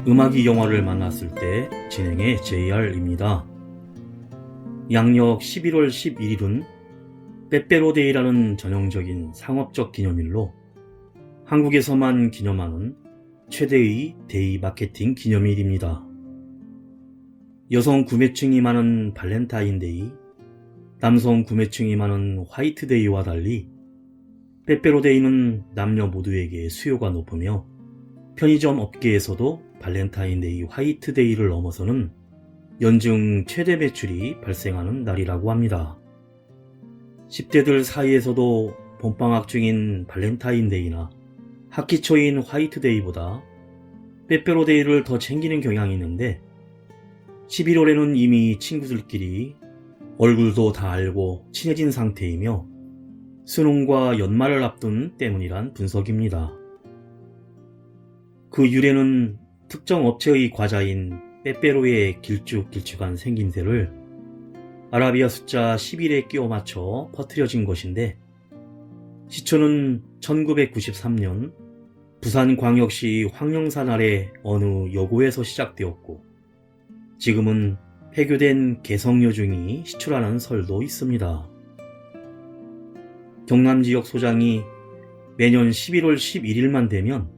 음악이 영화를 만났을 때 진행의 JR입니다. 양력 11월 11일은 빼빼로데이라는 전형적인 상업적 기념일로 한국에서만 기념하는 최대의 데이 마케팅 기념일입니다. 여성 구매층이 많은 발렌타인데이, 남성 구매층이 많은 화이트데이와 달리 빼빼로데이는 남녀 모두에게 수요가 높으며 편의점 업계에서도 발렌타인데이, 화이트데이를 넘어서는 연중 최대 매출이 발생하는 날이라고 합니다. 10대들 사이에서도 봄방학 중인 발렌타인데이나 학기 초인 화이트데이보다 빼빼로데이를 더 챙기는 경향이 있는데 11월에는 이미 친구들끼리 얼굴도 다 알고 친해진 상태이며 수능과 연말을 앞둔 때문이란 분석입니다. 그 유래는 특정 업체의 과자인 빼빼로의 길쭉길쭉한 생김새를 아라비아 숫자 11에 끼워 맞춰 퍼뜨려진 것인데 시초는 1993년 부산광역시 황령산 아래 어느 여고에서 시작되었고 지금은 폐교된 개성여 중이 시초라는 설도 있습니다. 경남 지역 소장이 매년 11월 11일만 되면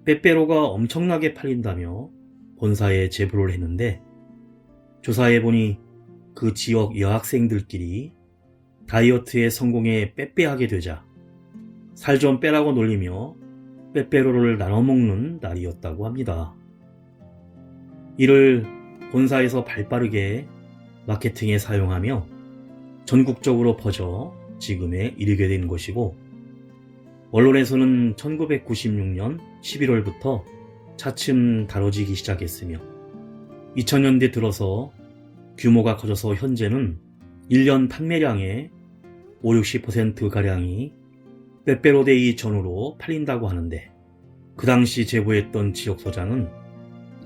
빼빼로가 엄청나게 팔린다며 본사에 제보를 했는데 조사해보니 그 지역 여학생들끼리 다이어트에 성공해 빼빼하게 되자 살 좀 빼라고 놀리며 빼빼로를 나눠 먹는 날이었다고 합니다. 이를 본사에서 발빠르게 마케팅에 사용하며 전국적으로 퍼져 지금에 이르게 된 것이고 언론에서는 1996년 11월부터 차츰 다뤄지기 시작했으며 2000년대 들어서 규모가 커져서 현재는 1년 판매량의 50~60%가량이 빼빼로데이 전후로 팔린다고 하는데 그 당시 제보했던 지역소장은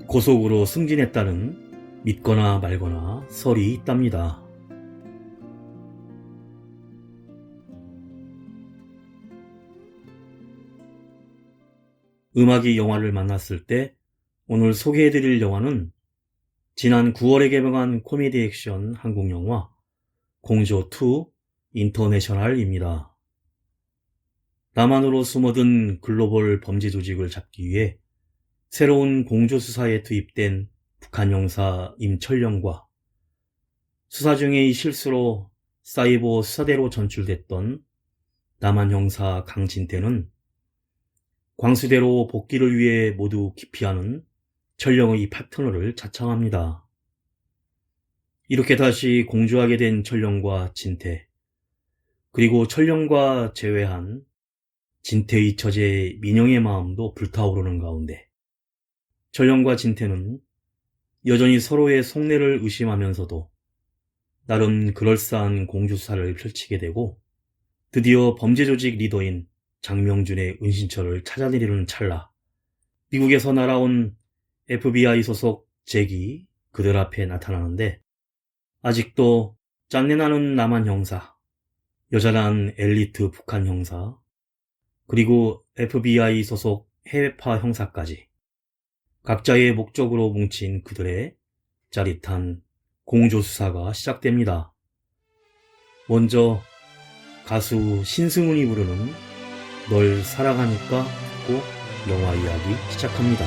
고속으로 승진했다는 믿거나 말거나 설이 있답니다. 음악이 영화를 만났을 때 오늘 소개해드릴 영화는 지난 9월에 개봉한 코미디 액션 한국 영화 공조2 인터내셔널입니다. 남한으로 숨어든 글로벌 범죄 조직을 잡기 위해 새로운 공조 수사에 투입된 북한 형사 임철영과 수사 중의 실수로 사이버 수사대로 전출됐던 남한 형사 강진태는 광수대로 복귀를 위해 모두 기피하는 철령의 파트너를 자청합니다. 이렇게 다시 공조하게 된 철령과 진태, 그리고 철령과 제외한 진태의 처제 민영의 마음도 불타오르는 가운데 철령과 진태는 여전히 서로의 속내를 의심하면서도 나름 그럴싸한 공조수사를 펼치게 되고 드디어 범죄 조직 리더인 장명준의 은신처를 찾아내려는 찰나 미국에서 날아온 FBI 소속 잭이 그들 앞에 나타나는데 아직도 짠내나는 남한 형사, 여전한 엘리트 북한 형사, 그리고 FBI 소속 해외파 형사까지 각자의 목적으로 뭉친 그들의 짜릿한 공조수사가 시작됩니다. 먼저 가수 신승훈이 부르는 널 사랑하니까 듣고 영화 이야기 시작합니다.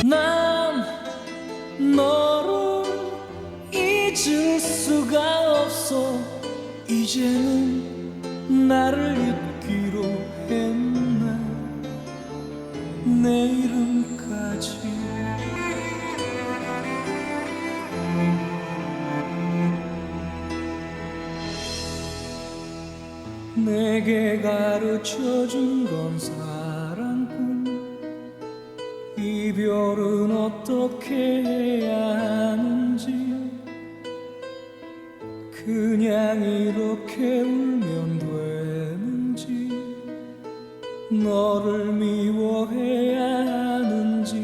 난 너를 잊을 수가 없어 이제는 나를 잊기로 했나 내일은까지 내게 가르쳐준 건 사랑뿐 이별은 어떻게 해야 하는지 그냥 이렇게 울면 되는지 너를 미워해야 하는지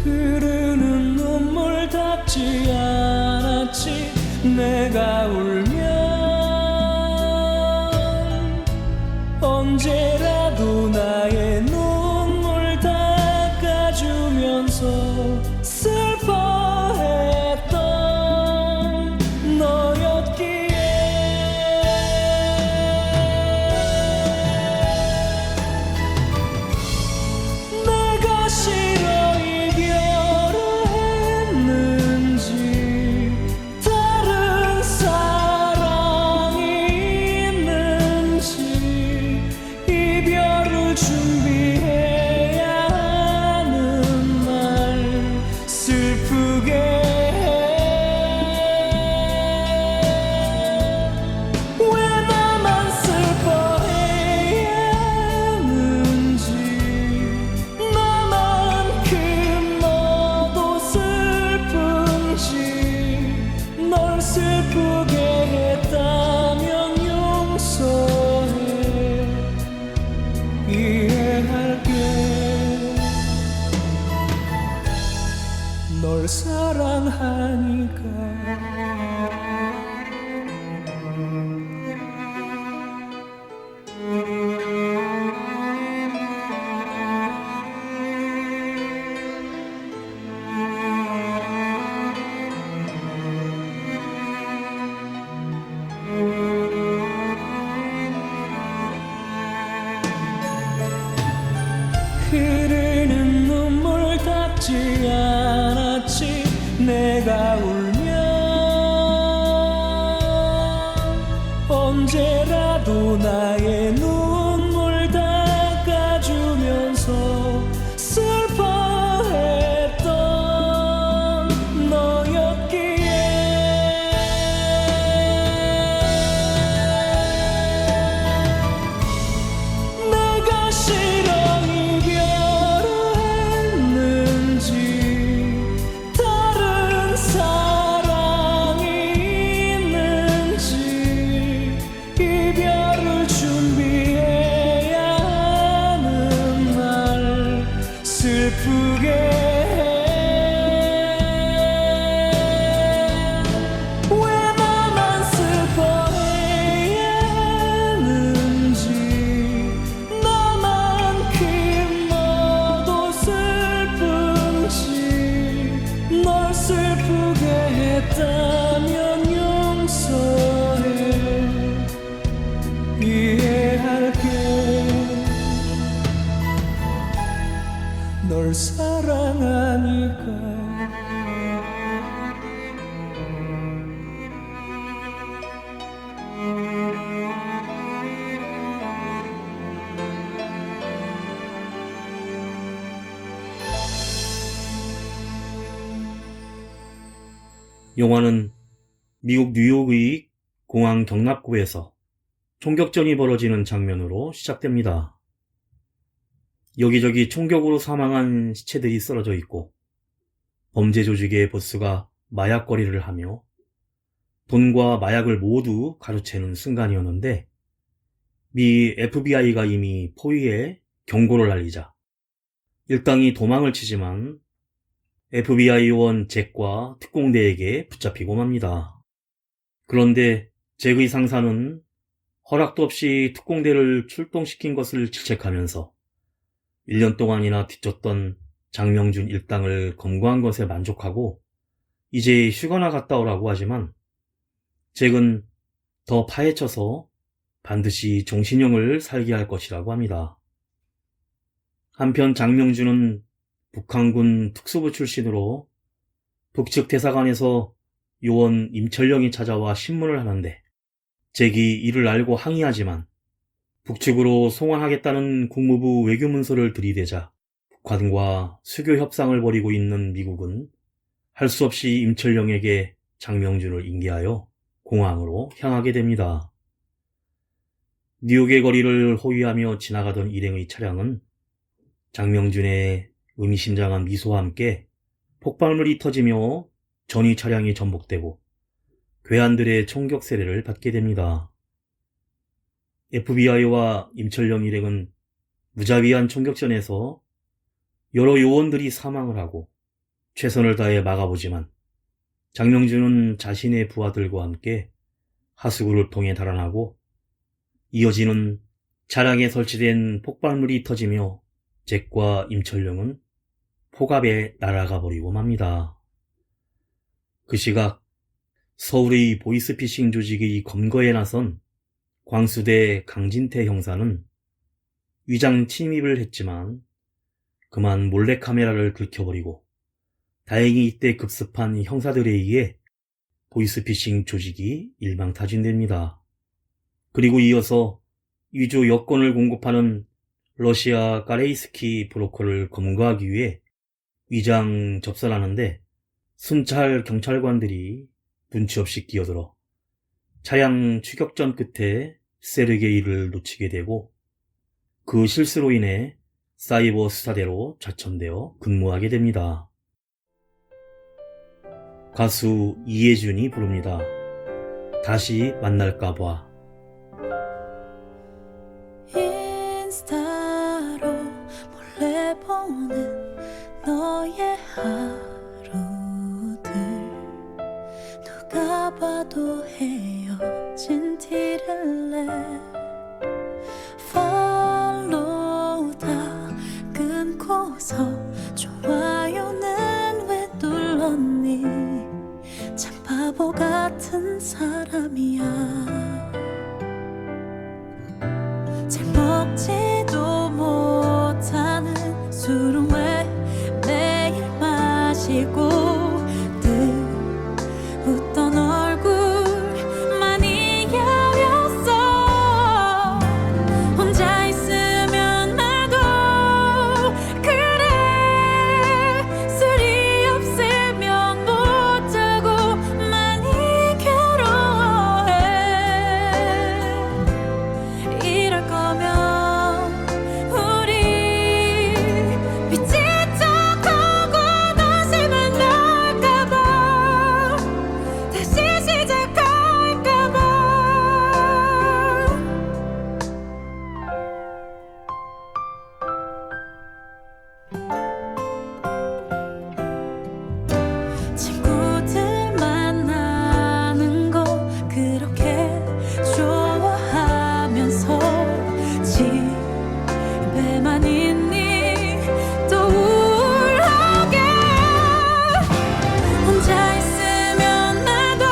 흐르는 눈물 닿지 않았지 내가 울면 언제라도 나의 눈물 닦아주면서 슬퍼했던 너였기에 내가 싫어 이별을 했는지 다른 사랑이 있는지 이별을 준비해야 하는 날 슬프게 해. 왜 나만 슬퍼해야 하는지 나만큼 너도 슬픈지 널 슬프게 했다면 용서해 이해할게 널 사랑하니까 흐르는 눈물 닦지 않았지 내가 울면 언제라도 나의 눈물 닦아주면서 슬퍼했던 너였기에 내가 싫어 이별을 했는지 다른 사랑이 있는지 이별을 준비해야 하는 날 슬프게 해. 왜 나만 슬퍼해야 하는지 나만큼 너도 슬픈지 널 슬프게 했다면 용서해 이해할게 널 사랑하니까 영화는 미국 뉴욕의 공항 경납고에서 총격전이 벌어지는 장면으로 시작됩니다. 여기저기 총격으로 사망한 시체들이 쓰러져 있고 범죄 조직의 보스가 마약거리를 하며 돈과 마약을 모두 가로채는 순간이었는데 미 FBI가 이미 포위해 경고를 날리자 일당이 도망을 치지만 FBI 요원 잭과 특공대에게 붙잡히고 맙니다. 그런데 잭의 상사는 허락도 없이 특공대를 출동시킨 것을 질책하면서 1년 동안이나 뒤쫓던 장명준 일당을 검거한 것에 만족하고 이제 휴가나 갔다 오라고 하지만 잭은 더 파헤쳐서 반드시 종신형을 살게 할 것이라고 합니다. 한편 장명준은 북한군 특수부 출신으로 북측 대사관에서 요원 임철영이 찾아와 신문을 하는데 잭이 이를 알고 항의하지만 북측으로 송환하겠다는 국무부 외교문서를 들이대자 북한과 수교 협상을 벌이고 있는 미국은 할 수 없이 임철영에게 장명준을 인계하여 공항으로 향하게 됩니다. 뉴욕의 거리를 호위하며 지나가던 일행의 차량은 장명준의 의미심장한 미소와 함께 폭발물이 터지며 전위 차량이 전복되고 괴한들의 총격 세례를 받게 됩니다. FBI와 임철영 일행은 무자비한 총격전에서 여러 요원들이 사망을 하고 최선을 다해 막아보지만 장명준은 자신의 부하들과 함께 하수구를 통해 달아나고 이어지는 차량에 설치된 폭발물이 터지며 잭과 임철룡은 폭압에 날아가 버리고 맙니다. 그 시각 서울의 보이스피싱 조직의 검거에 나선 광수대 강진태 형사는 위장 침입을 했지만 그만 몰래카메라를 긁혀버리고 다행히 이때 급습한 형사들에 의해 보이스피싱 조직이 일망타진됩니다. 그리고 이어서 위조 여권을 공급하는 러시아 까레이스키 브로커를 검거하기 위해 위장 접선하는데 순찰 경찰관들이 눈치 없이 끼어들어 차량 추격전 끝에 세르게이를 놓치게 되고 그 실수로 인해 사이버 수사대로 좌천되어 근무하게 됩니다. 가수 이해준이 부릅니다. 다시 만날까봐. 인스타로 몰래 보는 너의 하루들 누가 봐도 헤어진 티를 내 팔로우 다 끊고서 좋아요는 왜 눌렀니 참 바보 같은 사람이야 잘 먹지도 못하는 술은 왜 매일 마시고 늘 웃던 얼굴 많이 야렸어 혼자 있으면 나도 그래 술이 없으면 못 자고 많이 괴로워해 이럴 거면 우리 미친 척하고 다시 만날까봐 다시 시작할까봐 친구들 만나는 거 그렇게 좋아하면서 집에만 있니 또 우울하게 혼자 있으면 나도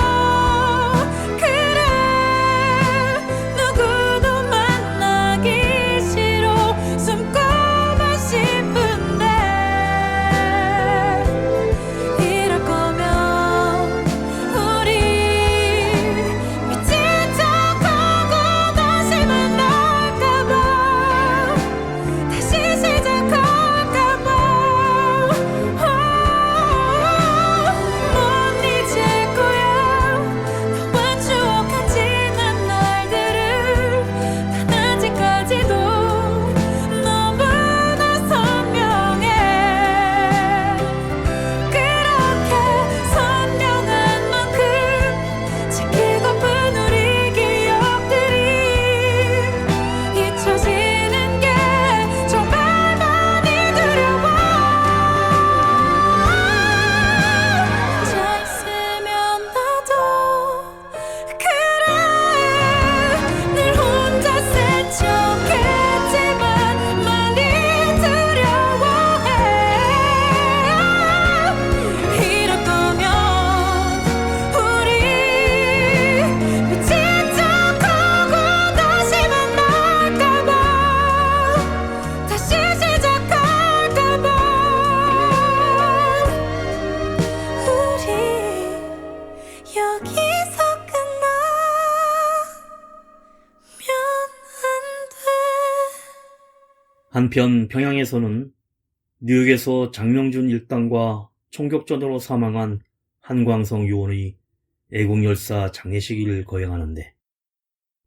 그래 누구도 만나기 싫어 숨고만 싶은데 이럴 거면 우리 미친 척하고 다시 만날까봐 다시 시작할까봐 못 잊을 거야 너와 추억한 지난 날들을 난 아직까지도 너무나 선명해 그렇게 선명한 만큼 지키고픈 우리 기억들이 잊혀지는 게 정말 많이 두려워 혼자 있으면 나도 그래 늘 혼자 센 척했지만 많이 두려워해 이럴 거면 우리 미친 척하고 다시 만날까봐 다시 시작할까봐 우리 여기서 끝나면 안돼 한편 평양에서는 뉴욕에서 장명준 일당과 총격전으로 사망한 한광성 요원의 애국열사 장례식을 거행하는데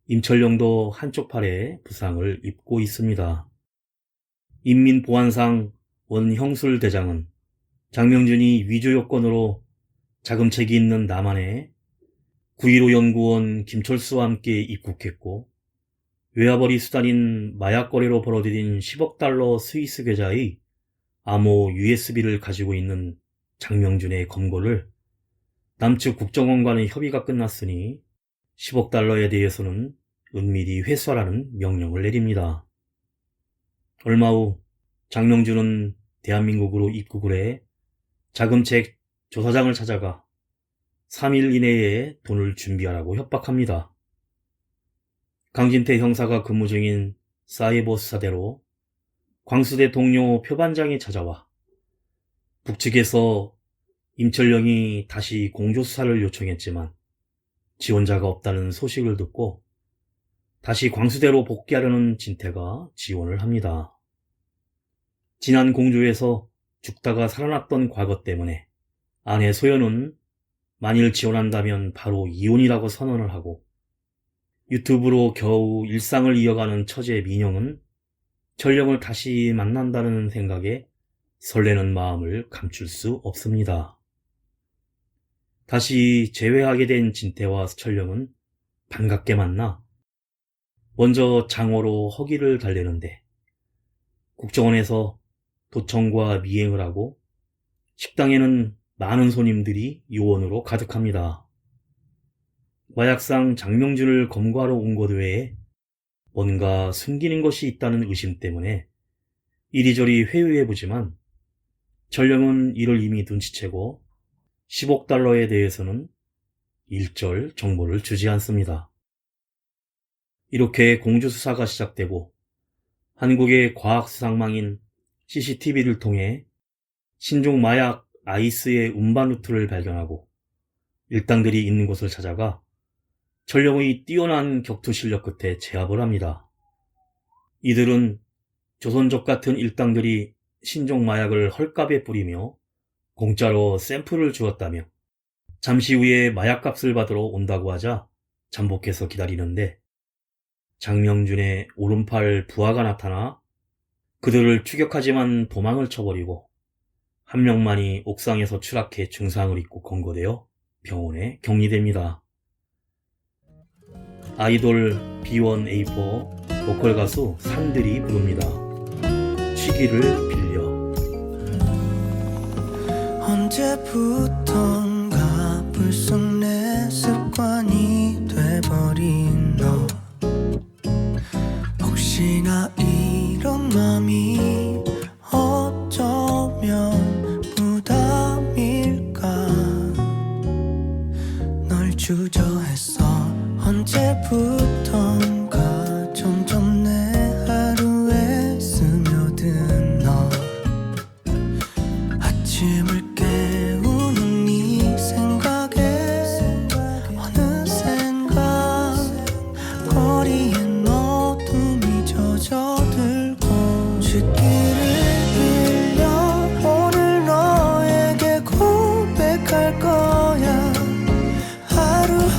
임철룡도 한쪽 팔에 부상을 입고 있습니다. 인민보안상 원형술 대장은 장명준이 위조 여권으로 자금책이 있는 남한에 9.15 연구원 김철수와 함께 입국했고 외화벌이 수단인 마약 거래로 벌어들인 10억 달러 스위스 계좌의 암호 USB를 가지고 있는 장명준의 검거를 남측 국정원과는 협의가 끝났으니 10억 달러에 대해서는 은밀히 회수하라는 명령을 내립니다. 얼마 후 장명준은 대한민국으로 입국을 해 자금책 조사장을 찾아가 3일 이내에 돈을 준비하라고 협박합니다. 강진태 형사가 근무 중인 사이버 수사대로 광수대 동료 표반장이 찾아와 북측에서 임철영이 다시 공조수사를 요청했지만 지원자가 없다는 소식을 듣고 다시 광수대로 복귀하려는 진태가 지원을 합니다. 지난 공조에서 죽다가 살아났던 과거 때문에 아내 소연은 만일 지원한다면 바로 이혼이라고 선언을 하고 유튜브로 겨우 일상을 이어가는 처제 민영은 철령을 다시 만난다는 생각에 설레는 마음을 감출 수 없습니다. 다시 재회하게 된 진태와 철령은 반갑게 만나 먼저 장어로 허기를 달래는데 국정원에서 도청과 미행을 하고 식당에는 많은 손님들이 요원으로 가득합니다. 마약상 장명준을 검거하러 온 것 외에 뭔가 숨기는 것이 있다는 의심 때문에 이리저리 회유해보지만 전령은 이를 이미 눈치채고 10억 달러에 대해서는 일절 정보를 주지 않습니다. 이렇게 공조수사가 시작되고 한국의 과학수상망인 CCTV를 통해 신종 마약 아이스의 운반 루트를 발견하고 일당들이 있는 곳을 찾아가 전령의 뛰어난 격투 실력 끝에 제압을 합니다. 이들은 조선족 같은 일당들이 신종 마약을 헐값에 뿌리며 공짜로 샘플을 주었다며 잠시 후에 마약값을 받으러 온다고 하자 잠복해서 기다리는데 장명준의 오른팔 부하가 나타나 그들을 추격하지만 도망을 쳐버리고 한 명만이 옥상에서 추락해 중상을 입고 검거되어 병원에 격리됩니다. 아이돌 B1A4 보컬 가수 산들이 부릅니다. 취기를 빌려. 언제부턴가 불쑥 내 습관이 돼버린 너. 혹시나 이런 맘이 어쩌면 부담일까. 널 주저했어. 언제부턴가 점점 내 하루에 스며든 너. 아침을 깨우는 네 생각에 어느샌가 거리엔 어둠이 젖어들고 쥐기를 빌려 오늘 너에게 고백할 거야. 하루하루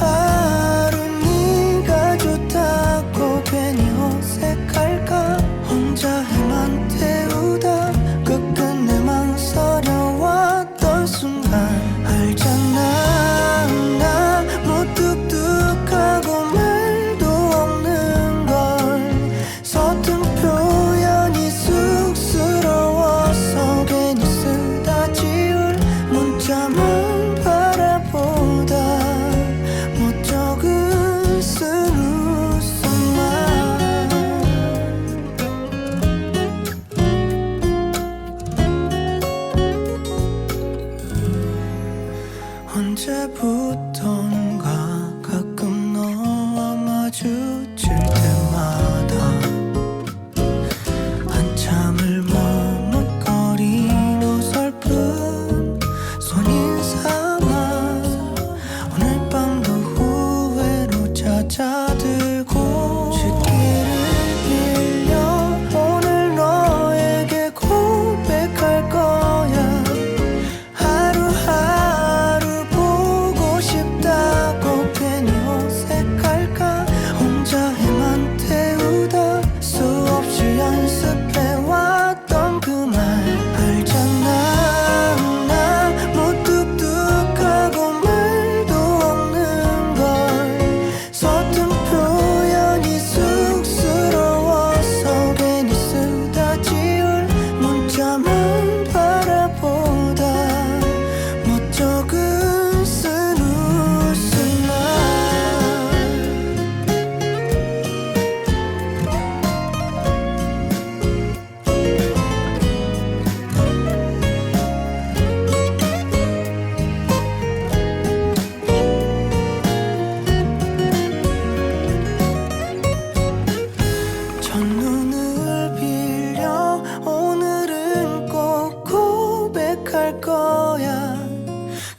갈 거야.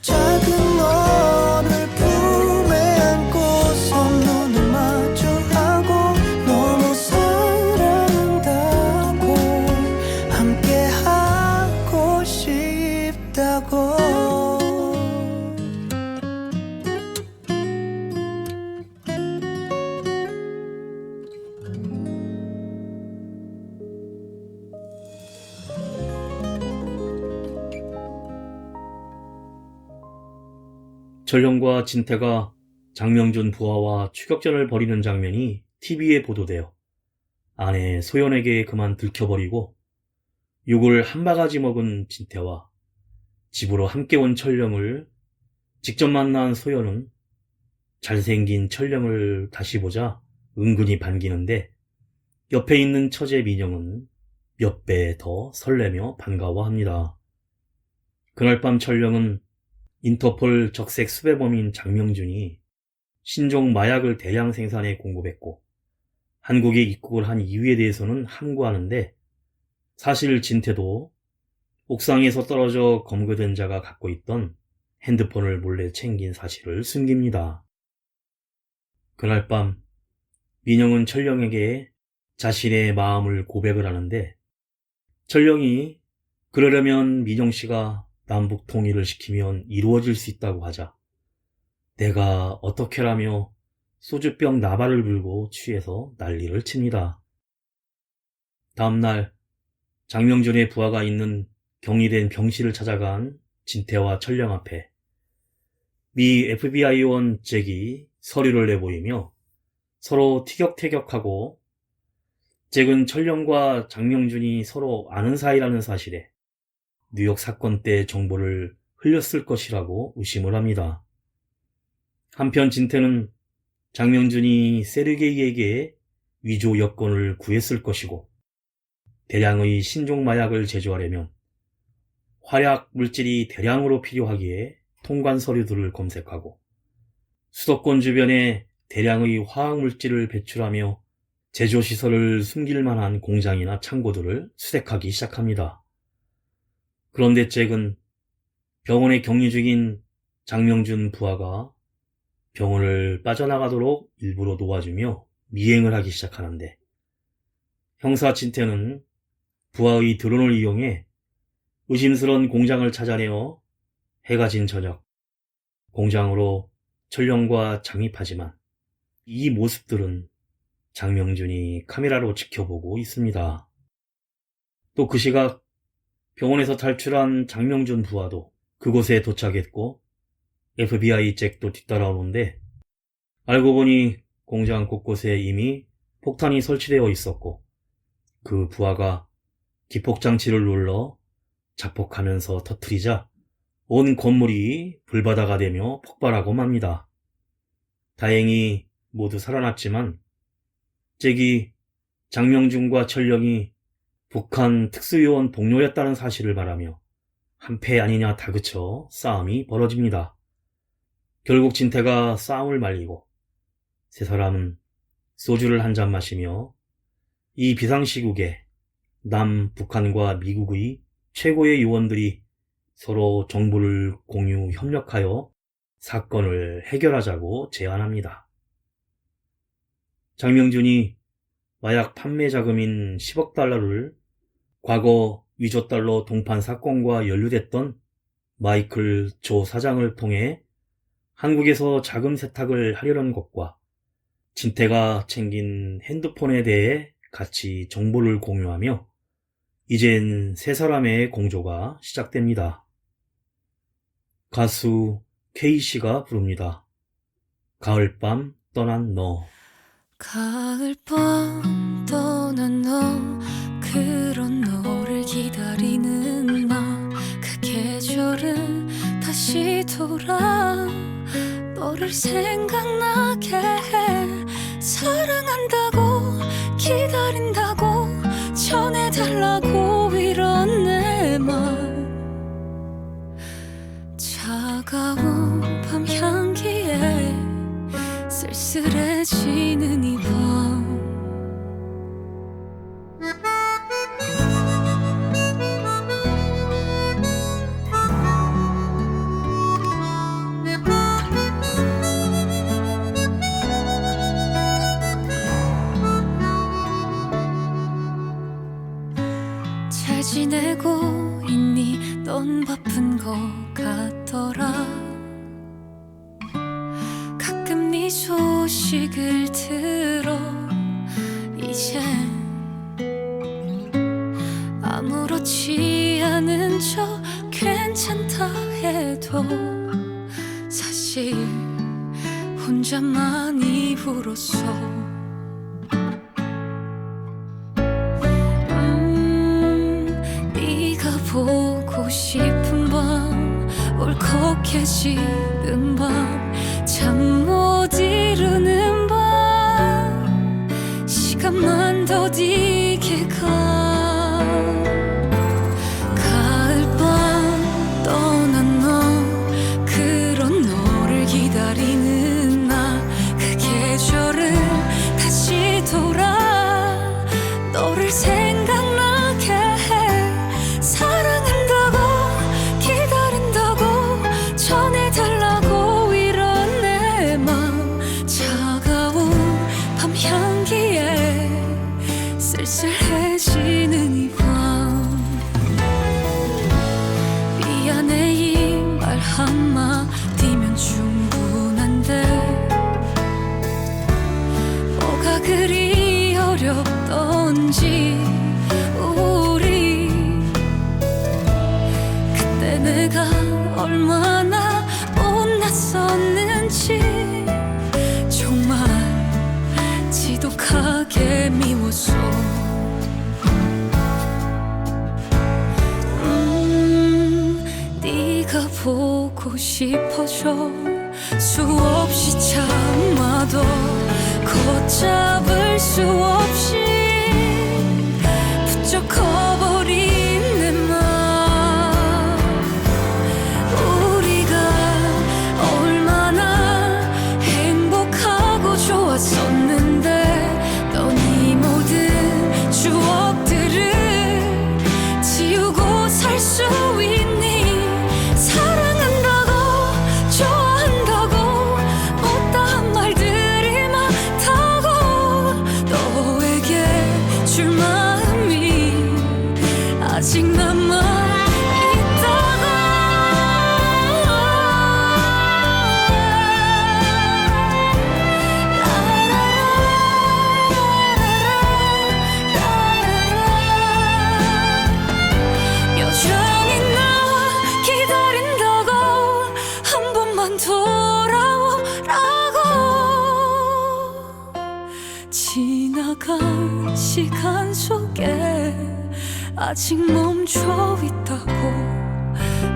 작은 너를 품에 안고서 눈을 마주하고 너무 사랑한다고 함께 하고 싶다고. 전령과 진태가 장명준 부하와 추격전을 벌이는 장면이 TV에 보도되어 아내 소연에게 그만 들켜버리고 욕을 한 바가지 먹은 진태와 집으로 함께 온 철령을 직접 만난 소연은 잘생긴 철령을 다시 보자 은근히 반기는데 옆에 있는 처제 민영은 몇 배 더 설레며 반가워합니다. 그날 밤 철령은 인터폴 적색 수배범인 장명준이 신종 마약을 대량 생산해 공급했고 한국에 입국을 한 이유에 대해서는 함구하는데 사실 진태도 옥상에서 떨어져 검거된 자가 갖고 있던 핸드폰을 몰래 챙긴 사실을 숨깁니다. 그날 밤 민영은 철령에게 자신의 마음을 고백을 하는데 철령이 그러려면 민영씨가 남북 통일을 시키면 이루어질 수 있다고 하자 내가 어떻게라며 소주병 나발을 불고 취해서 난리를 칩니다. 다음날 장명준의 부하가 있는 격리된 병실을 찾아간 진태와 철령 앞에 미 FBI원 잭이 서류를 내보이며 서로 티격태격하고 잭은 철령과 장명준이 서로 아는 사이라는 사실에 뉴욕 사건 때 정보를 흘렸을 것이라고 의심을 합니다. 한편 진태는 장명준이 세르게이에게 위조 여권을 구했을 것이고 대량의 신종 마약을 제조하려면 화약 물질이 대량으로 필요하기에 통관 서류들을 검색하고 수도권 주변에 대량의 화학 물질을 배출하며 제조시설을 숨길 만한 공장이나 창고들을 수색하기 시작합니다. 그런데 잭은 병원에 격리 중인 장명준 부하가 병원을 빠져나가도록 일부러 도와주며 미행을 하기 시작하는데 형사 진태는 부하의 드론을 이용해 의심스러운 공장을 찾아내어 해가 진 저녁 공장으로 철령과 잠입하지만 이 모습들은 장명준이 카메라로 지켜보고 있습니다. 또 그 시각 병원에서 탈출한 장명준 부하도 그곳에 도착했고 FBI 잭도 뒤따라오는데 알고 보니 공장 곳곳에 이미 폭탄이 설치되어 있었고 그 부하가 기폭장치를 눌러 자폭하면서 터뜨리자 온 건물이 불바다가 되며 폭발하고 맙니다. 다행히 모두 살아났지만 잭이 장명준과 철령이 북한 특수요원 동료였다는 사실을 말하며 한패 아니냐 다그쳐 싸움이 벌어집니다. 결국 진태가 싸움을 말리고 세 사람은 소주를 한 잔 마시며 이 비상시국에 남북한과 미국의 최고의 요원들이 서로 정보를 공유 협력하여 사건을 해결하자고 제안합니다. 장명준이 마약 판매 자금인 10억 달러를 과거 위조 달러 동판 사건과 연루됐던 마이클 조 사장을 통해 한국에서 자금 세탁을 하려는 것과 진태가 챙긴 핸드폰에 대해 같이 정보를 공유하며 이젠 세 사람의 공조가 시작됩니다. 가수 K씨가 부릅니다. 가을밤 떠난 너. 가을밤 떠난 너 그런 너를 기다리는 나 그 계절은 다시 돌아 너를 생각나게 해 사랑한다고 기다린다고 전해달라고 이런 내 말 차가운 밤 향기에 쓸쓸해지는 이 밤 넌 바쁜 것 같더라. 가끔 네 소식을 들어 이젠 아무렇지 않은 척 괜찮다 해도 사실 혼자 많이 울었어. 네가 보고 싶은 밤, 울컥해지는 밤, 잠 못 이루는 밤, 시간만 더디게 가. 가을밤 떠난 너, 그런 너를 기다리는 나, 그 계절은 다시 돌아 너를 생각나게 해. 사랑한다고 기다린다고 전해달라고 이런 내 맘, 차가운 밤 향기에 쓸쓸해지는 이 밤. 미안해 이 말 한마디면 충분한데 뭐가 그리 어렵던지 우리 그때 내가 얼마나 못났었는지 정말 지독하게 미웠어. 네가 보고 싶어져 수없이 참아도 걷잡을 수 없이 부쩍 커버린 내 맘. 우리가 얼마나 행복하고 좋았었는데 넌 이 모든 추억들을 지우고 살 수 있니? 사랑한다고 좋아한다고 못다한 말들이 많다고 너에게 줄 마음이 아직 남아 여전히 나 기다린다고 한 번만 돌아오라고. 지나간 시간 속에 아직 멈춰 있다고.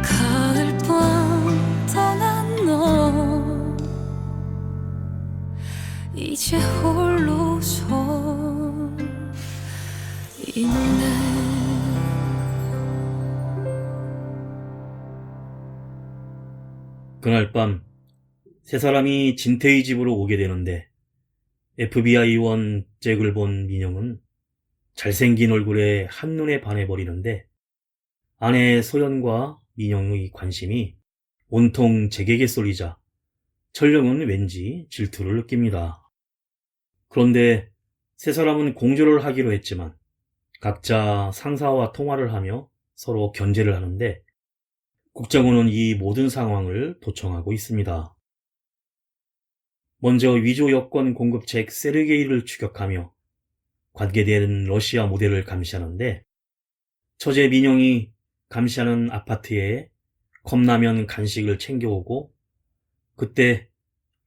가을밤 떠난 너 이제 홀로 서 있네. 그날 밤 세 사람이 진태의 집으로 오게 되는데 FBI 요원 잭을 본 민영은 잘생긴 얼굴에 한눈에 반해버리는데 아내 소연과 민영의 관심이 온통 잭에게 쏠리자 철령은 왠지 질투를 느낍니다. 그런데 세 사람은 공조를 하기로 했지만 각자 상사와 통화를 하며 서로 견제를 하는데 국정원은 이 모든 상황을 도청하고 있습니다. 먼저 위조 여권 공급책 세르게이를 추격하며 관계된 러시아 모델을 감시하는데 처제 민영이 감시하는 아파트에 컵라면 간식을 챙겨오고 그때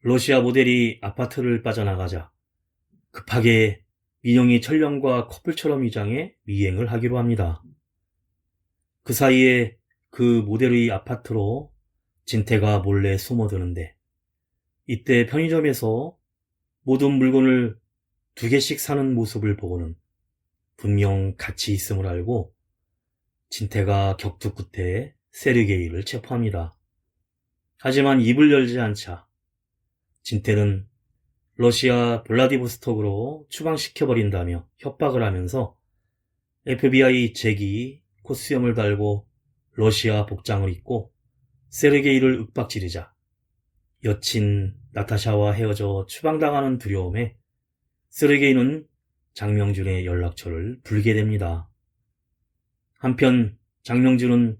러시아 모델이 아파트를 빠져나가자 급하게 민영이 철령과 커플처럼 위장해 미행을 하기로 합니다. 그 사이에 그 모델의 아파트로 진태가 몰래 숨어드는데 이때 편의점에서 모든 물건을 2개씩 사는 모습을 보고는 분명 같이 있음을 알고 진태가 격투 끝에 세르게이를 체포합니다. 하지만 입을 열지 않자 진태는 러시아 블라디보스톡으로 추방시켜버린다며 협박을 하면서 FBI 잭이 코스염을 달고 러시아 복장을 입고 세르게이를 윽박지르자 여친 나타샤와 헤어져 추방당하는 두려움에 세르게이는 장명준의 연락처를 불게 됩니다. 한편 장명준은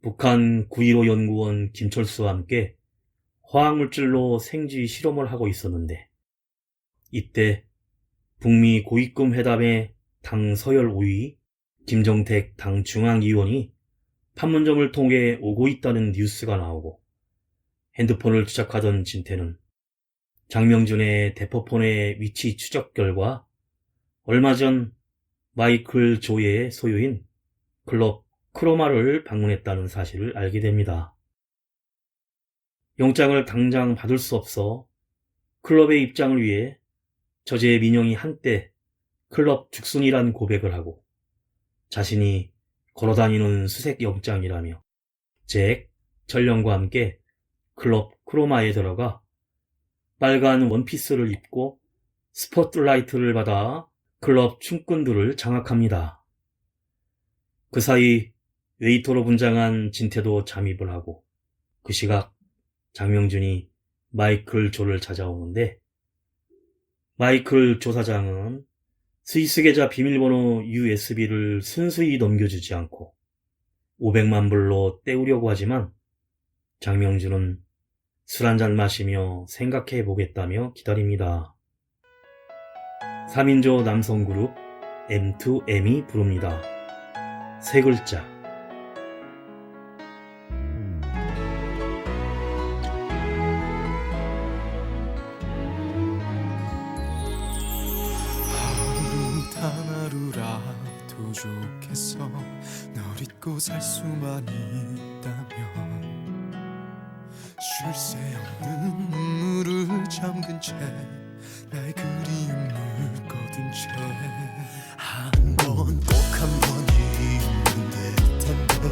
북한 9.15 연구원 김철수와 함께 화학물질로 생쥐 실험을 하고 있었는데 이때 북미 고위급 회담의 당 서열 5위 김정택 당 중앙위원이 판문점을 통해 오고 있다는 뉴스가 나오고 핸드폰을 추적하던 진태는 장명준의 대포폰의 위치 추적 결과 얼마 전 마이클 조의 소유인 클럽 크로마를 방문했다는 사실을 알게 됩니다. 영장을 당장 받을 수 없어 클럽의 입장을 위해 저자의 민영이 한때 클럽 죽순이란 고백을 하고 자신이 걸어다니는 수색 영장이라며 잭, 전령과 함께 클럽 크로마에 들어가 빨간 원피스를 입고 스포트라이트를 받아 클럽 춤꾼들을 장악합니다. 그 사이 웨이터로 분장한 진태도 잠입을 하고 그 시각 장명준이 마이클 조를 찾아오는데 마이클 조 사장은 스위스 계좌 비밀번호 USB를 순수히 넘겨주지 않고 500만 불로 때우려고 하지만 장명준은 술 한잔 마시며 생각해 보겠다며 기다립니다. 3인조 남성 그룹 M2M이 부릅니다. 세 글자. 하루 단 하루라도 좋겠어 널 잊고 살 수만 있다면 쉴 새 없는 눈물을 잠근 채 나의 그리움을 거둔 채 한 번 꼭 한 번이 있는데 텐데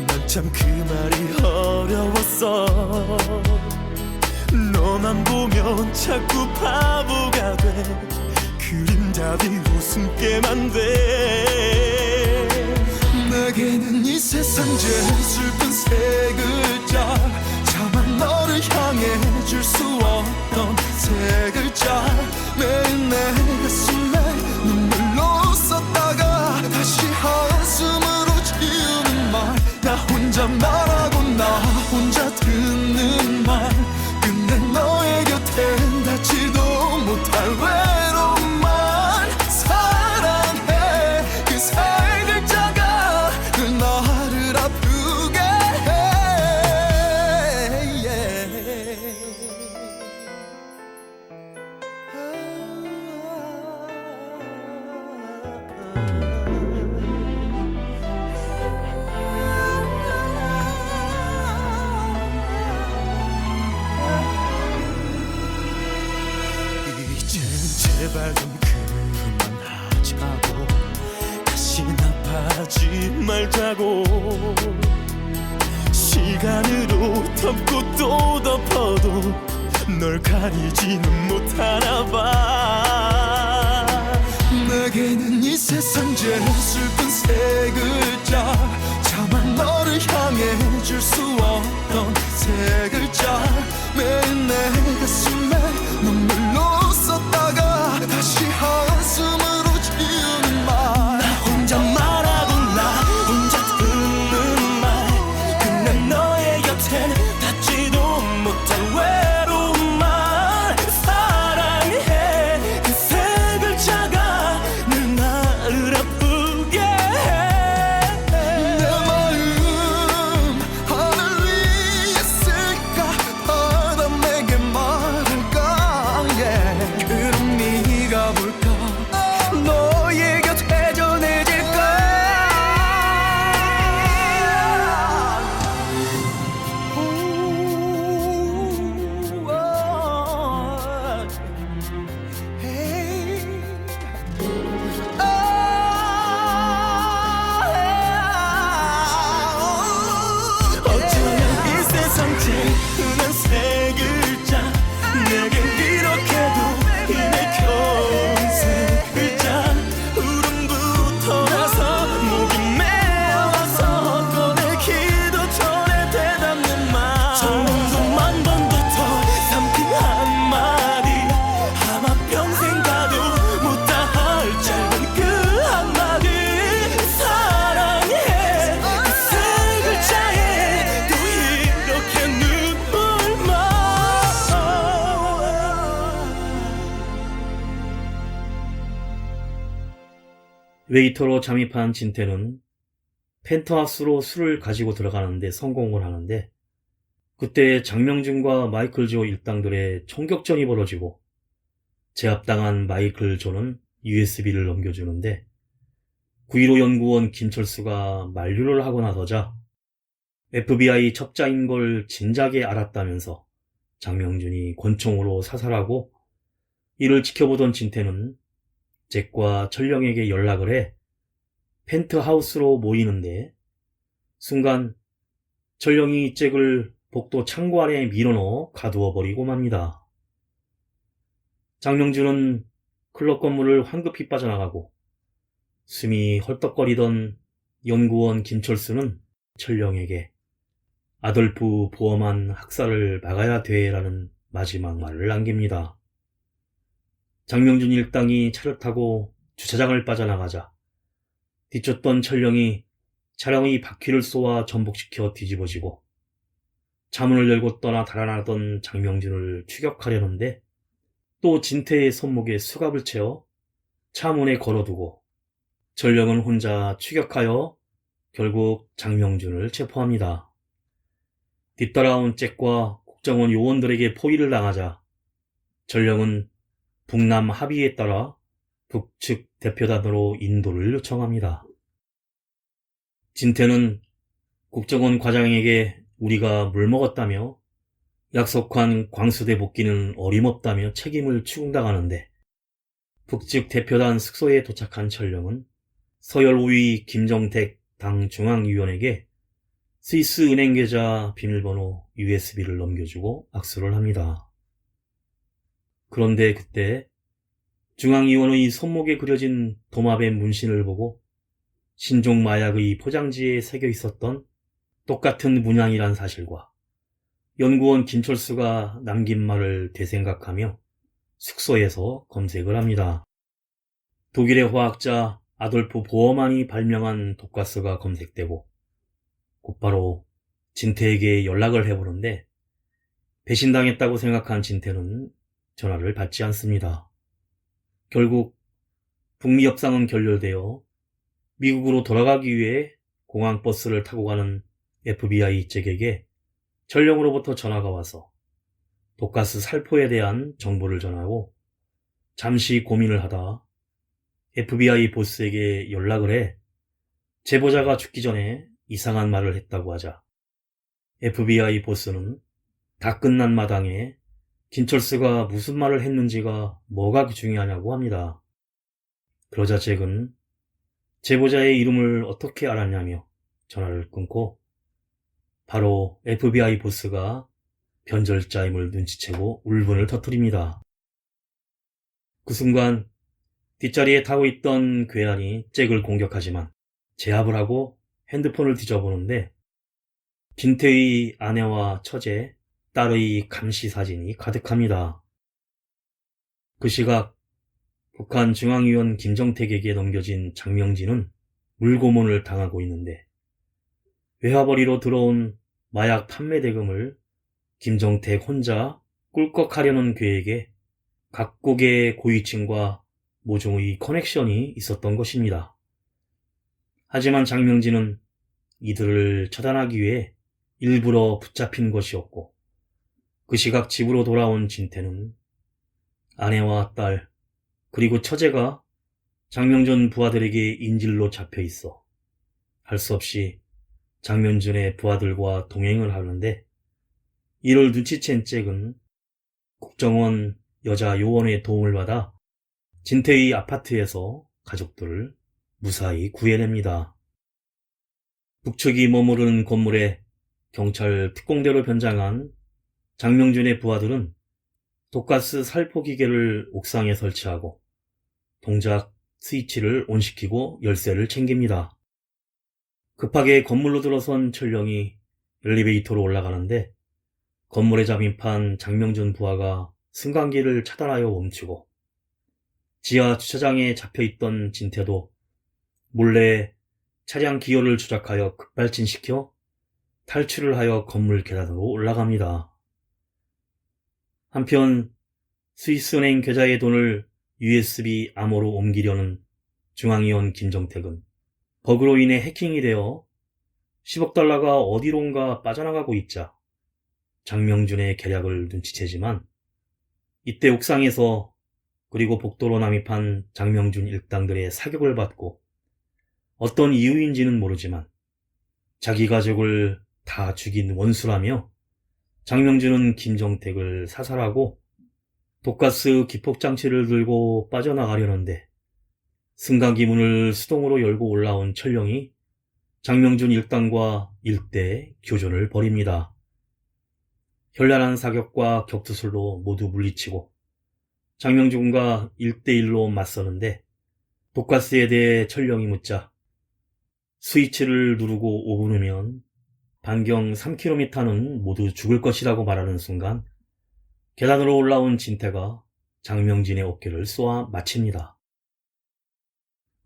난 참 그 말이 어려웠어 너만 보면 자꾸 바보가 돼 그림자 비웃음께만 돼 내게는 이 세상 제일 슬픈 세 글자 차마 너를 향해 줄 수 없던 세 글자 매일 내 가슴에 눈물로 썼다가 다시 한숨으로 지우는 말 나 혼자 말하고 나 혼자 듣는 말 끝내 너의 곁엔 닿지도 못할 외로운 말 사랑해 그 세 글자가 늘 나를 아프게 이젠 제발 좀 그만하자고 다시 나빠하지 말자고 시간으로 덮고 또 덮어도 널 가리지는 못하나 봐 내게는 이 세상 제일 슬픈 세 글자 차마 너를 향해 줄 수 없던 세 글자 매일 내 가슴에 눈물로 썼다가 다시 한숨으로 지우는 말 나 혼자 말하고 나 혼자 듣는 말 끝내 너의 곁엔 닿지도 못한 외로운 말 사랑해 그 세 글자가 늘 나를 아프게 해 웨이터로 잠입한 진태는 펜트하우스로 술을 가지고 들어가는데 성공을 하는데, 그때 장명준과 마이클 조 일당들의 총격전이 벌어지고 제압당한 마이클 조는 USB를 넘겨주는데, 9.15 연구원 김철수가 만류를 하고 나서자 FBI 첩자인 걸 진작에 알았다면서 장명준이 권총으로 사살하고, 이를 지켜보던 진태는 잭과 철령에게 연락을 해 펜트하우스로 모이는데, 순간 철령이 잭을 복도 창고 안에 밀어넣어 가두어버리고 맙니다. 장명준은 클럽 건물을 황급히 빠져나가고, 숨이 헐떡거리던 연구원 김철수는 철령에게 아돌프 보어만 학살을 막아야 돼라는 마지막 말을 남깁니다. 장명준 일당이 차를 타고 주차장을 빠져나가자 뒤쫓던 철령이 차량의 바퀴를 쏘아 전복시켜 뒤집어지고, 차문을 열고 떠나 달아나던 장명준을 추격하려는데 또 진태의 손목에 수갑을 채워 차문에 걸어두고 철령은 혼자 추격하여 결국 장명준을 체포합니다. 뒤따라온 잭과 국정원 요원들에게 포위를 당하자 철령은 북남 합의에 따라 북측 대표단으로 인도를 요청합니다. 진태는 국정원 과장에게 우리가 물먹었다며 약속한 광수대 복귀는 어림없다며 책임을 추궁당하는데, 북측 대표단 숙소에 도착한 철령은 서열 5위 김정택 당 중앙위원에게 스위스 은행 계좌 비밀번호 USB를 넘겨주고 악수를 합니다. 그런데 그때 중앙위원의 손목에 그려진 도마뱀 문신을 보고 신종 마약의 포장지에 새겨 있었던 똑같은 문양이란 사실과 연구원 김철수가 남긴 말을 되생각하며 숙소에서 검색을 합니다. 독일의 화학자 아돌프 보어만이 발명한 독가스가 검색되고 곧바로 진태에게 연락을 해보는데, 배신당했다고 생각한 진태는 전화를 받지 않습니다. 결국 북미 협상은 결렬되어 미국으로 돌아가기 위해 공항버스를 타고 가는 FBI 잭에게 철령으로부터 전화가 와서 독가스 살포에 대한 정보를 전하고, 잠시 고민을 하다 FBI 보스에게 연락을 해 제보자가 죽기 전에 이상한 말을 했다고 하자 FBI 보스는 다 끝난 마당에 김철수가 무슨 말을 했는지가 뭐가 중요하냐고 합니다. 그러자 잭은 제보자의 이름을 어떻게 알았냐며 전화를 끊고 바로 FBI 보스가 변절자임을 눈치채고 울분을 터뜨립니다. 그 순간 뒷자리에 타고 있던 괴한이 잭을 공격하지만 제압을 하고 핸드폰을 뒤져보는데 진태의 아내와 처제, 딸의 감시 사진이 가득합니다. 그 시각 북한 중앙위원 김정택에게 넘겨진 장명진은 물고문을 당하고 있는데, 외화벌이로 들어온 마약 판매 대금을 김정택 혼자 꿀꺽하려는 계획에 각국의 고위층과 모종의 커넥션이 있었던 것입니다. 하지만 장명진은 이들을 처단하기 위해 일부러 붙잡힌 것이었고, 그 시각 집으로 돌아온 진태는 아내와 딸 그리고 처제가 장명준 부하들에게 인질로 잡혀 있어 할 수 없이 장명준의 부하들과 동행을 하는데, 이를 눈치챈 잭은 국정원 여자 요원의 도움을 받아 진태의 아파트에서 가족들을 무사히 구해냅니다. 북측이 머무르는 건물에 경찰 특공대로 변장한 장명준의 부하들은 독가스 살포 기계를 옥상에 설치하고 동작 스위치를 온시키고 열쇠를 챙깁니다. 급하게 건물로 들어선 철령이 엘리베이터로 올라가는데, 건물에 잠입한 장명준 부하가 승강기를 차단하여 멈추고, 지하 주차장에 잡혀있던 진태도 몰래 차량 기어를 조작하여 급발진시켜 탈출을 하여 건물 계단으로 올라갑니다. 한편 스위스은행 계좌의 돈을 USB 암호로 옮기려는 중앙위원 김정택은 버그로 인해 해킹이 되어 10억 달러가 어디론가 빠져나가고 있자 장명준의 계략을 눈치채지만 이때 옥상에서 그리고 복도로 남입한 장명준 일당들의 사격을 받고 어떤 이유인지는 모르지만 자기 가족을 다 죽인 원수라며 장명준은 김정택을 사살하고 독가스 기폭장치를 들고 빠져나가려는데 승강기 문을 수동으로 열고 올라온 철령이 장명준 일당과 일대 교전을 벌입니다. 현란한 사격과 격투술로 모두 물리치고 장명준과 1대1로 맞서는데 독가스에 대해 철령이 묻자 스위치를 누르고 5분 후면 반경 3km는 모두 죽을 것이라고 말하는 순간 계단으로 올라온 진태가 장명진의 어깨를 쏘아 마칩니다.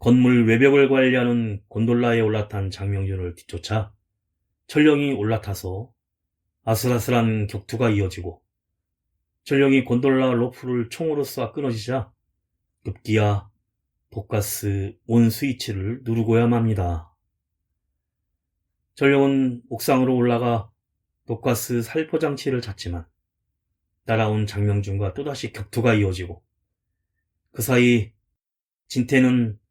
건물 외벽을 관리하는 곤돌라에 올라탄 장명준을 뒤쫓아 철령이 올라타서 아슬아슬한 격투가 이어지고 철령이 곤돌라 로프를 총으로 쏴 끊어지자 급기야 독가스 온 스위치를 누르고야 맙니다. 철령은 옥상으로 올라가 독가스 살포장치를 찾지만 따라온 장명준과 또다시 격투가 이어지고 그 사이 진태는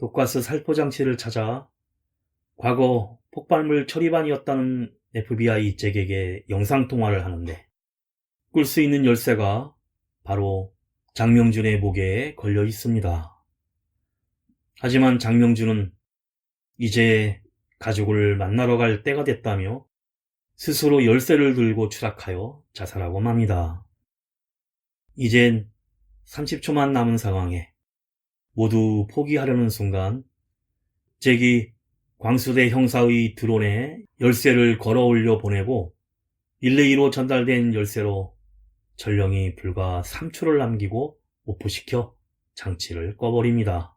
독가스 살포장치를 찾아 과거 폭발물 처리반이었다는 FBI 잭에게 영상통화를 하는데 끌 수 있는 열쇠가 바로 장명준의 목에 걸려 있습니다. 하지만 장명준은 이제 가족을 만나러 갈 때가 됐다며 스스로 열쇠를 들고 추락하여 자살하고 맙니다. 이젠 30초만 남은 상황에 모두 포기하려는 순간 잭이 광수대 형사의 드론에 열쇠를 걸어 올려 보내고 릴레이로 전달된 열쇠로 철령이 불과 3초를 남기고 오프시켜 장치를 꺼버립니다.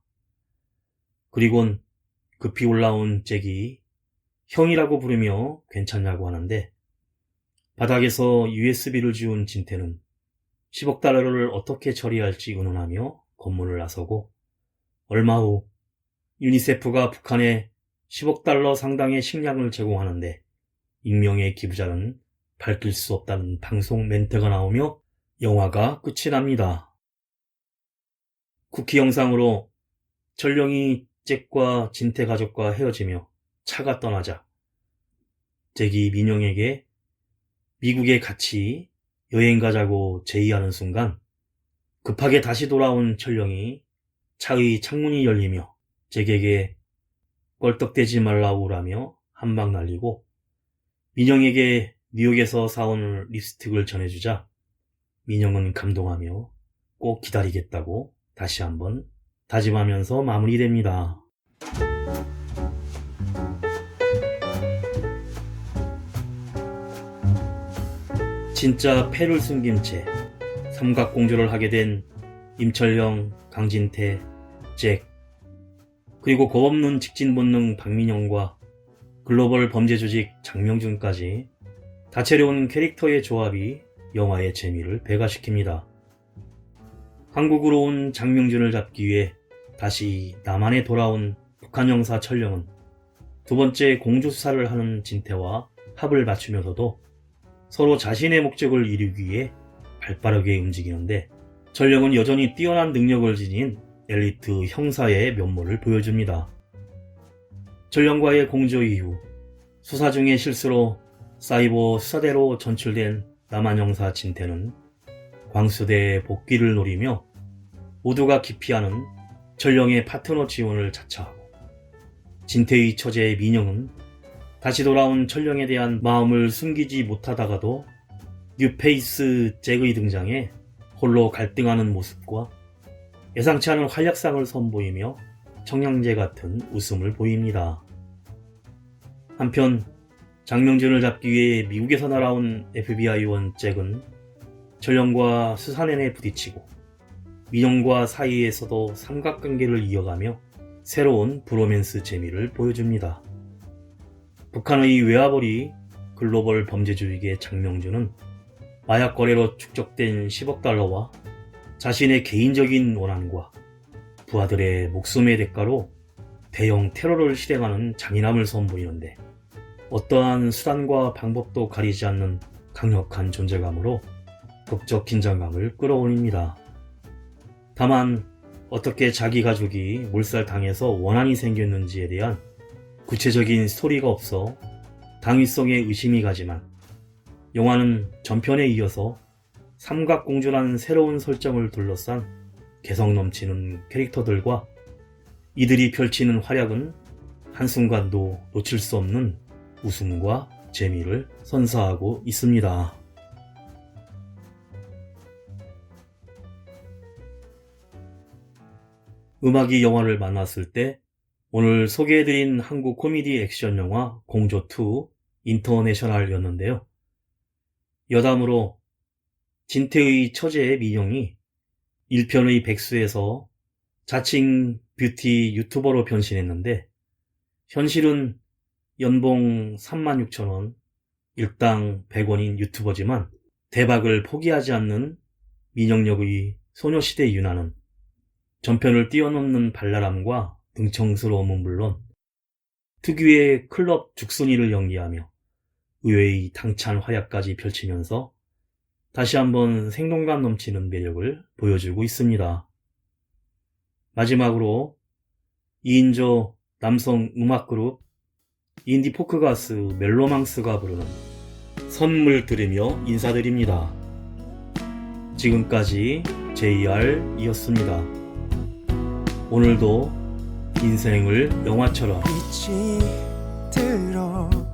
그리곤 급히 올라온 잭이 형이라고 부르며 괜찮냐고 하는데 바닥에서 USB를 지운 진태는 10억 달러를 어떻게 처리할지 의논하며 검문을 나서고 얼마 후 유니세프가 북한에 10억 달러 상당의 식량을 제공하는데 익명의 기부자는 밝힐 수 없다는 방송 멘트가 나오며 영화가 끝이 납니다. 쿠키 영상으로 철령이 잭과 진태 가족과 헤어지며 차가 떠나자 잭이 민영에게 미국에 같이 여행 가자고 제의하는 순간 급하게 다시 돌아온 철령이 차의 창문이 열리며 잭에게 껄떡대지 말라오라며 한방 날리고 민영에게 뉴욕에서 사온 립스틱을 전해주자 민영은 감동하며 꼭 기다리겠다고 다시 한번 다짐하면서 마무리됩니다. 진짜 패를 숨긴 채 삼각공조를 하게 된 임철형, 강진태, 잭, 그리고 겁없는 직진본능 박민영과 글로벌 범죄조직 장명준까지 다채로운 캐릭터의 조합이 영화의 재미를 배가시킵니다. 한국으로 온 장명준을 잡기 위해 다시 남한에 돌아온 북한 형사 철령은 두 번째 공조수사를 하는 진태와 합을 맞추면서도 서로 자신의 목적을 이루기 위해 발빠르게 움직이는데 철령은 여전히 뛰어난 능력을 지닌 엘리트 형사의 면모를 보여줍니다. 철령과의 공조 이후 수사 중의 실수로 사이버 수사대로 전출된 남한 형사 진태는 광수대의 복귀를 노리며 모두가 기피하는 철령의 파트너 지원을 자처하고 진태의 처제 민영은 다시 돌아온 철령에 대한 마음을 숨기지 못하다가도 뉴페이스 잭의 등장에 홀로 갈등하는 모습과 예상치 않은 활약상을 선보이며 청량제 같은 웃음을 보입니다. 한편 장명준을 잡기 위해 미국에서 날아온 FBI원 잭은 철령과 수사내내 부딪히고 민영과 사이에서도 삼각관계를 이어가며 새로운 브로맨스 재미를 보여줍니다. 북한의 외화벌이 글로벌 범죄조직의 장명준은 마약 거래로 축적된 10억 달러와 자신의 개인적인 원한과 부하들의 목숨의 대가로 대형 테러를 실행하는 잔인함을 선보이는데 어떠한 수단과 방법도 가리지 않는 강력한 존재감으로 극적 긴장감을 끌어올립니다. 다만 어떻게 자기 가족이 몰살당해서 원한이 생겼는지에 대한 구체적인 스토리가 없어 당위성에 의심이 가지만 영화는 전편에 이어서 삼각공주라는 새로운 설정을 둘러싼 개성 넘치는 캐릭터들과 이들이 펼치는 활약은 한순간도 놓칠 수 없는 웃음과 재미를 선사하고 있습니다. 음악이 영화를 만났을 때 오늘 소개해드린 한국 코미디 액션 영화 공조2 인터내셔널이었는데요. 여담으로 진태의 처제의 민영이 1편의 백수에서 자칭 뷰티 유튜버로 변신했는데 현실은 연봉 36,000원, 일당 100원인 유튜버지만 대박을 포기하지 않는 민영 역의 소녀시대 유나는 전편을 뛰어넘는 발랄함과 능청스러움은 물론 특유의 클럽 죽순이를 연기하며 의외의 당찬 활약까지 펼치면서 다시 한번 생동감 넘치는 매력을 보여주고 있습니다. 마지막으로 2인조 남성 음악그룹 인디 포크 가수 멜로망스가 부르는 선물 들으며 인사드립니다. 지금까지 JR이었습니다. 오늘도 인생을 영화처럼 빛이 들어오면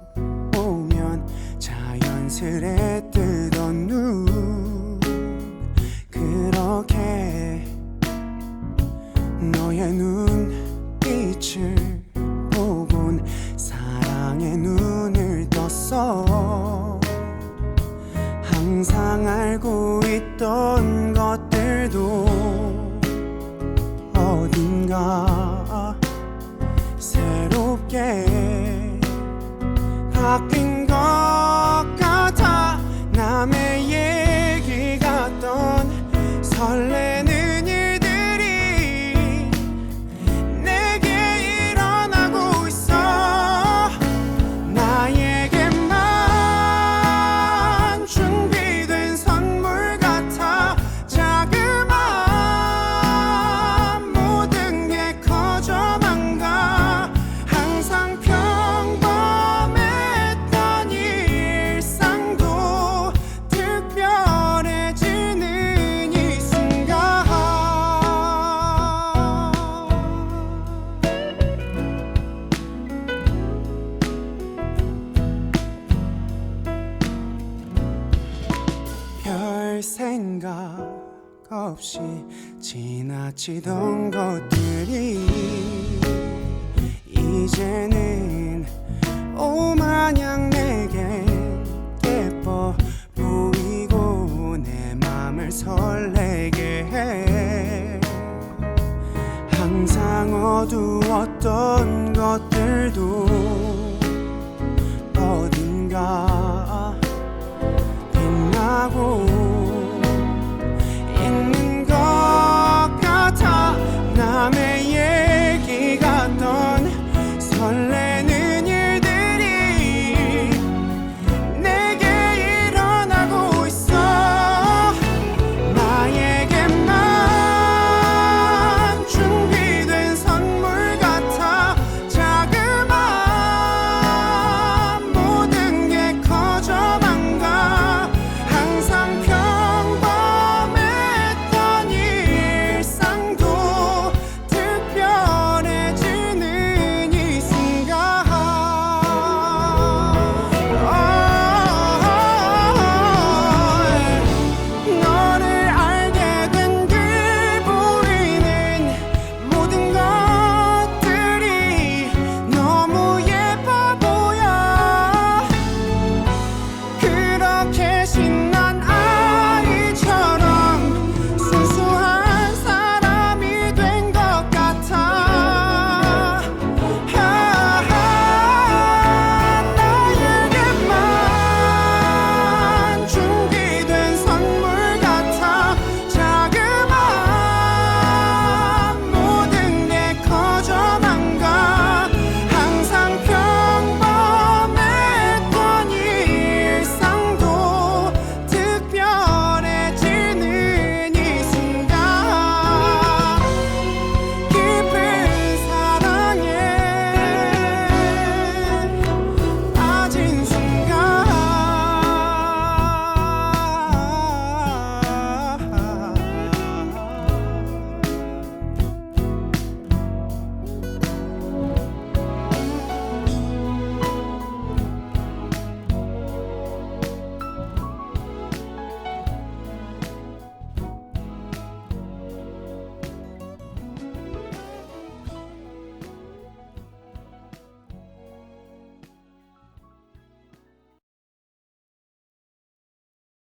자연스레 뜨던 눈 그렇게 너의 눈빛을 보곤 사랑의 눈을 떴어. 항상 알고 있던 것들도 어딘가 새롭게 바뀐 것 같아. 남의 얘기 같던 설레는 일들이 내게 일어나고 있어. 나에게만 준비된 선물 같아. 자그마한 모든 게 커져만 가. 항상 평범했던 일상도 특별해지는 이 순간. 별 생각 없이 지나치던 것들이 이제는 오마냥 내겐 예뻐 보이고 내 맘을 설레게 해. 항상 어두웠던 것들도 어딘가